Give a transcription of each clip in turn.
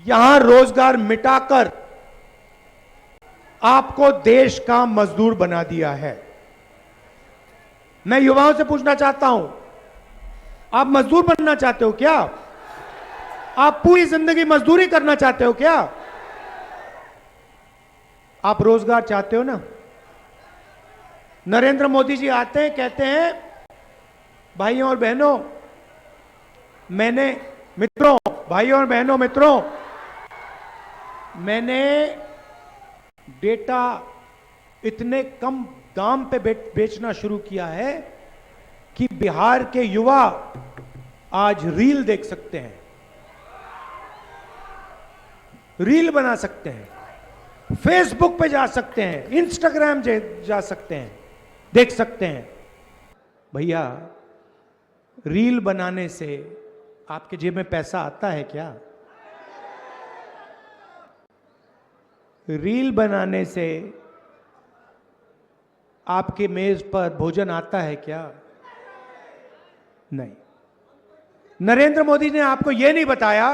यहां रोजगार मिटाकर आपको देश का मजदूर बना दिया है। मैं युवाओं से पूछना चाहता हूं, आप मजदूर बनना चाहते हो क्या? आप पूरी जिंदगी मजदूरी करना चाहते हो क्या? आप रोजगार चाहते हो ना? नरेंद्र मोदी जी आते हैं, कहते हैं भाइयों और बहनों, भाइयों और बहनों, मित्रों, मैंने डेटा इतने कम दाम पे बेचना शुरू किया है कि बिहार के युवा आज रील देख सकते हैं, रील बना सकते हैं, फेसबुक पे जा सकते हैं, इंस्टाग्राम जा सकते हैं, देख सकते हैं। भैया, रील बनाने से आपके जेब में पैसा आता है क्या? रील बनाने से आपके मेज पर भोजन आता है क्या? नहीं। नरेंद्र मोदी ने आपको यह नहीं बताया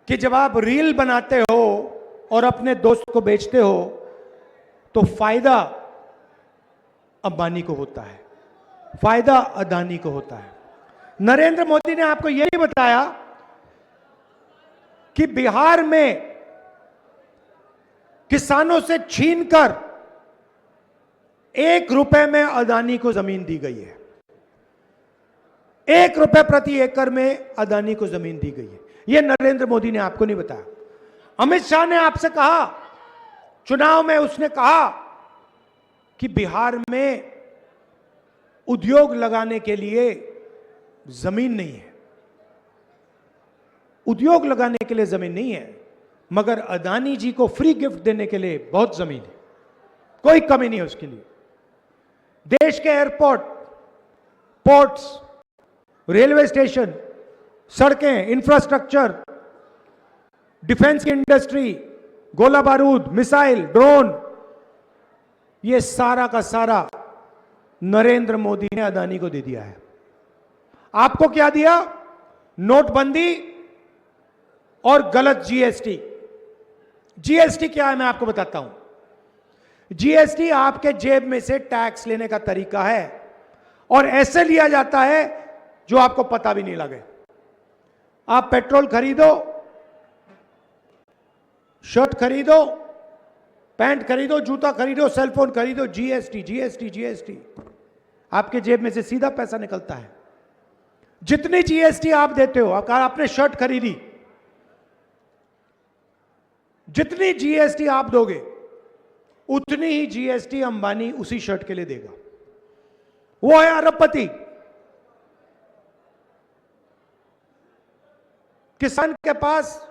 कि जब आप रील बनाते हो और अपने दोस्त को बेचते हो तो फायदा अंबानी को होता है, फायदा अदानी को होता है। नरेंद्र मोदी ने आपको यह नहीं बताया कि बिहार में किसानों से छीनकर 1 रुपए में अदानी को जमीन दी गई है। 1 रुपए प्रति एकड़ में अदानी को जमीन दी गई है। यह नरेंद्र मोदी ने आपको नहीं बताया। अमित शाह ने आपसे कहा, चुनाव में उसने कहा कि बिहार में उद्योग लगाने के लिए जमीन नहीं है, उद्योग लगाने के लिए जमीन नहीं है, मगर अदानी जी को फ्री गिफ्ट देने के लिए बहुत जमीन है, कोई कमी नहीं है उसके लिए। देश के एयरपोर्ट, पोर्ट्स, रेलवे स्टेशन, सड़कें, इंफ्रास्ट्रक्चर, डिफेंस की इंडस्ट्री, गोला बारूद, मिसाइल, ड्रोन, यह सारा का सारा नरेंद्र मोदी ने अदानी को दे दिया है। आपको क्या दिया? नोटबंदी और गलत जीएसटी। जीएसटी क्या है मैं आपको बताता हूं। जीएसटी आपके जेब में से टैक्स लेने का तरीका है और ऐसे लिया जाता है जो आपको पता भी नहीं लगे। आप पेट्रोल खरीदो, शर्ट खरीदो, पैंट खरीदो, जूता खरीदो, सेलफोन खरीदो, जीएसटी जीएसटी जीएसटी, आपके जेब में से सीधा पैसा निकलता है। जितनी जीएसटी आप देते हो, अगर आपने शर्ट खरीदी, जितनी जीएसटी आप दोगे उतनी ही जीएसटी अंबानी उसी शर्ट के लिए देगा। वो है अरबपति। किसान के पास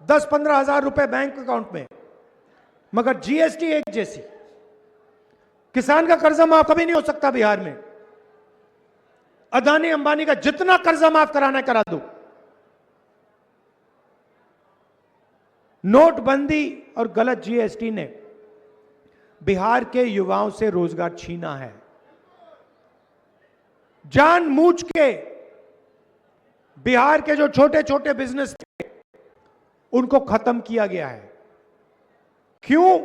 10-15 हजार रुपए बैंक अकाउंट में, मगर जीएसटी एक जैसी। किसान का कर्जा माफ कभी नहीं हो सकता बिहार में। अदानी अंबानी का जितना कर्जा माफ कराना है करा दो। नोटबंदी और गलत जीएसटी ने बिहार के युवाओं से रोजगार छीना है। जानबूझ के बिहार के जो छोटे छोटे बिजनेस थे उनको खत्म किया गया है। क्यों?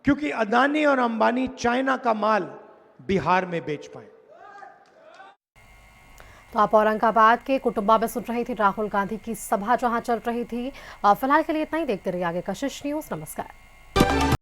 क्योंकि अदानी और अंबानी चाइना का माल बिहार में बेच पाए। तो आप औरंगाबाद के कुटुंबा में सुन रही थी राहुल गांधी की सभा जहां चल रही थी। फिलहाल के लिए इतना ही। देखते रहिए आगे कशिश न्यूज। नमस्कार।